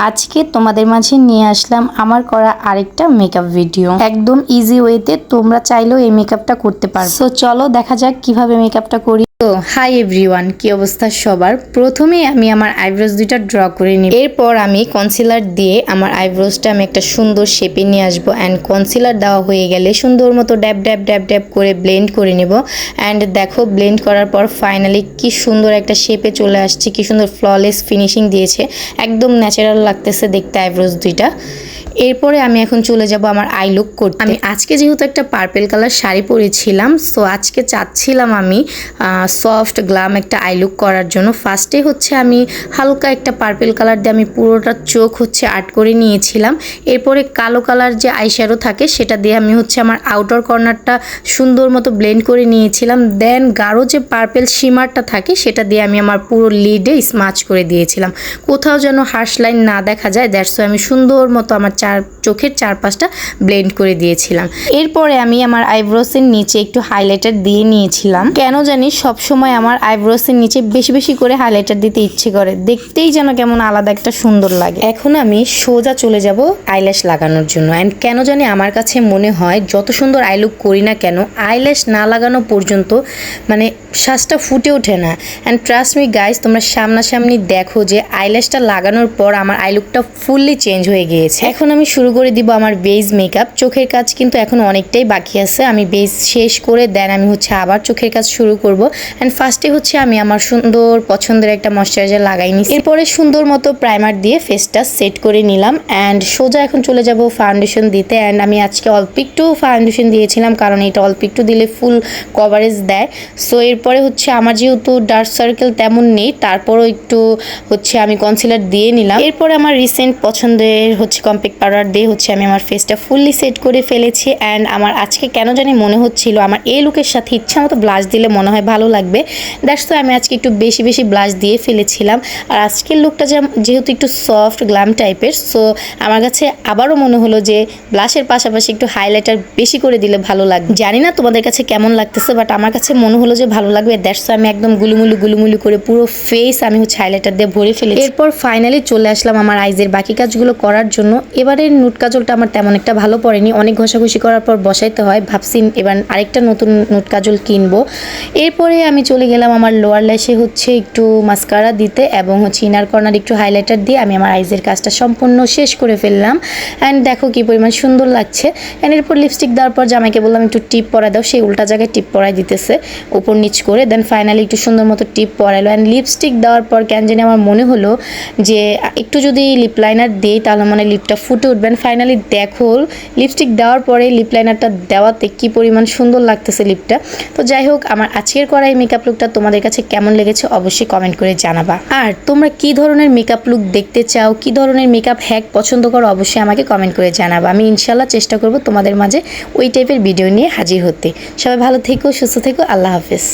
আজকে তোমাদের মাঝে নিয়ে আসলাম আমার করা আরেকটা মেকআপ ভিডিও। একদম ইজি ওয়েতে তোমরা চাইলেও এই মেকআপটা করতে পারো। সো চলো দেখা যাক কিভাবে মেকআপটা করি। তো হাই এভরিওয়ান, কি অবস্থা সবার। প্রথমে আমি আমার আইব্রোজ দুইটা ড্র করে নিই। এরপর আমি কনসিলার দিয়ে আমার আইব্রোজটা আমি একটা সুন্দর শেপে নিয়ে আসবো। অ্যান্ড কনসিলার দেওয়া হয়ে গেলে সুন্দর মতো ড্যাব ড্যাব ড্যাব ড্যাব করে ব্লেন্ড করে নেব। অ্যান্ড দেখো ব্লেন্ড করার পর ফাইনালি কি সুন্দর একটা শেপে চলে আসছে, কি সুন্দর ফ্ললেস ফিনিশিং দিয়েছে, একদম ন্যাচারাল লাগতেছে দেখতে আইব্রোজ দুইটা। এরপরে আমি এখন চলে যাব আমার আই লুক করতে। আমি আজকে যেহেতু একটা পার্পেল কালার শাড়ি পরেছিলাম, সো আজকে চাচ্ছিলাম আমি সফট গ্লাম একটা আই লুক করার জন্য। ফার্স্টে হচ্ছে আমি হালকা একটা পার্পেল কালার দিয়ে আমি পুরোটা চোখ হচ্ছে আর্ট করে নিয়েছিলাম। এরপরে কালো কালার যে আইশ্যাডো থাকে সেটা দিয়ে আমি হচ্ছে আমার আউটার কর্নারটা সুন্দর মতো ব্লেন্ড করে নিয়েছিলাম। দেন গাঢ় যে পার্পেল শিমারটা থাকে সেটা দিয়ে আমি আমার পুরো লিডে স্মাচ করে দিয়েছিলাম, কোথাও যেন হার্শ লাইন না দেখা যায়। দ্যাটস আমি সুন্দর মতো আমার চোখের চারপাশটা ব্লেন্ড করে দিয়েছিলাম। এরপরে আমি আমার আইব্রোসের নিচে একটু হাইলাইটার দিয়ে নিয়েছিলাম। কেন জানি সবসময় আমার আইব্রোসের নিচে বেশি বেশি করে হাইলাইটার দিতে ইচ্ছে করে, দেখতেই যেন কেমন আলাদা একটা সুন্দর লাগে। এখন আমি সোজা চলে যাব আইল্যাশ লাগানোর জন্য। অ্যান্ড কেন জানি আমার কাছে মনে হয় যত সুন্দর আই লুক করি না কেন, আইল্যাশ না লাগানো পর্যন্ত মানে শ্বাসটা ফুটে ওঠে না। অ্যান্ড ট্রাস্ট মি গাইজ, তোমরা সামনাসামনি দেখো যে আইল্যাশটা লাগানোর পর আমার আই লুকটা ফুললি চেঞ্জ হয়ে গিয়েছে। এখন আমি শুরু করে দিব আমার বেস মেকআপ। চোখের কাজ কিন্তু এখন অনেকটাই বাকি আছে, আমি বেস শেষ করে দেন আমি হচ্ছে আবার চোখের কাজ শুরু করব। অ্যান্ড ফার্স্টে হচ্ছে আমি আমার সুন্দর পছন্দের একটা ময়শ্চারাইজার লাগাই নিই। এরপরে সুন্দর মতো প্রাইমার দিয়ে ফেসটা সেট করে নিলাম। অ্যান্ড সোজা এখন চলে যাব ফাউন্ডেশন দিতে। অ্যান্ড আমি আজকে অল্প একটু ফাউন্ডেশন দিয়েছিলাম কারণ এটা অল্প একটু দিলে ফুল কভারেজ দেয়। সো এরপরে হচ্ছে আমার যেহেতু ডার্ক সার্কেল তেমন নেই, তারপরও একটু হচ্ছে আমি কনসিলার দিয়ে নিলাম। এরপরে আমার রিসেন্ট পছন্দের হচ্ছে কম্প্যাক্ট পাউডার দিয়ে হচ্ছে আমি আমার ফেসটা ফুললি সেট করে ফেলেছি। অ্যান্ড আমার আজকে কেন জানি মনে হচ্ছিল আমার এই লুকের সাথে ইচ্ছা মতো ব্লাশ দিলে মনে হয় ভালো লাগবে। দ্যাটস তো আমি আজকে একটু বেশি বেশি ব্লাশ দিয়ে ফেলেছিলাম। আর আজকের লুকটা যেহেতু একটু সফট গ্ল্যাম টাইপের, সো আমার কাছে আবারও মনে হলো যে ব্লাশের পাশাপাশি একটু হাইলাইটার বেশি করে দিলে ভালো লাগবে। জানি না তোমাদের কাছে কেমন লাগতেছে, বাট আমার কাছে মনে হলো যে ভালো লাগবে। দ্যাটস তো আমি একদম গুলুমুলু করে পুরো ফেস আমি হচ্ছে হাইলাইটার দিয়ে ভরে ফেলেছি। এরপর ফাইনালি চলে আসলাম আমার আইজের বাকি কাজগুলো করার জন্য। এবারের নুট কাজলটা আমার তেমন একটা ভালো পড়েনি, অনেক ঘষাঘষি করার পর বসাইতে হয়। ভাবছি এবার আরেকটা নতুন নুট কাজল কিনবো। এরপরে আমি চলে গেলাম আমার লোয়ার ল্যাশে হচ্ছে একটু মাস্কারা দিতে এবং হচ্ছে ইনার কর্নার একটু হাইলাইটার দিয়ে আমি আমার আইজের কাজটা সম্পূর্ণ শেষ করে ফেললাম। অ্যান্ড দেখো কি পরিমাণ সুন্দর লাগছে। অ্যান্ড এরপর লিপস্টিক দেওয়ার পর জামাইকে বললাম একটু টিপ পরাই দাও, সেই উল্টা জায়গায় টিপ পরাই দিতেছে উপর নিচ করে। দেন ফাইনালি একটু সুন্দর মতো টিপ পরাইলো। অ্যান্ড লিপস্টিক দেওয়ার পর কেন জানি আমার মনে হলো যে একটু যদি লিপ লাইনার দিই তাহলে মানে লিপটা ফুটে উঠবেন। ফাইনালি দেখো লিপস্টিক দেওয়ার পরে লিপ লাইনারটা দেওয়াতে কি পরিমাণ সুন্দর লাগতেছে লিপটা। তো যাই হোক, আমার আজকের করা এই মেকআপ লুকটা তোমাদের কাছে কেমন লেগেছে অবশ্যই কমেন্ট করে জানাবা। আর তোমরা কি ধরনের মেকআপ লুক দেখতে চাও, কি ধরনের মেকআপ হ্যাক পছন্দ করো অবশ্যই আমাকে কমেন্ট করে জানাবা। আমি ইনশাল্লাহ চেষ্টা করব তোমাদের মাঝে ওই টাইপের ভিডিও নিয়ে হাজির হতে। সবাই ভালো থেকো, সুস্থ থেকো, আল্লাহ হাফেজ।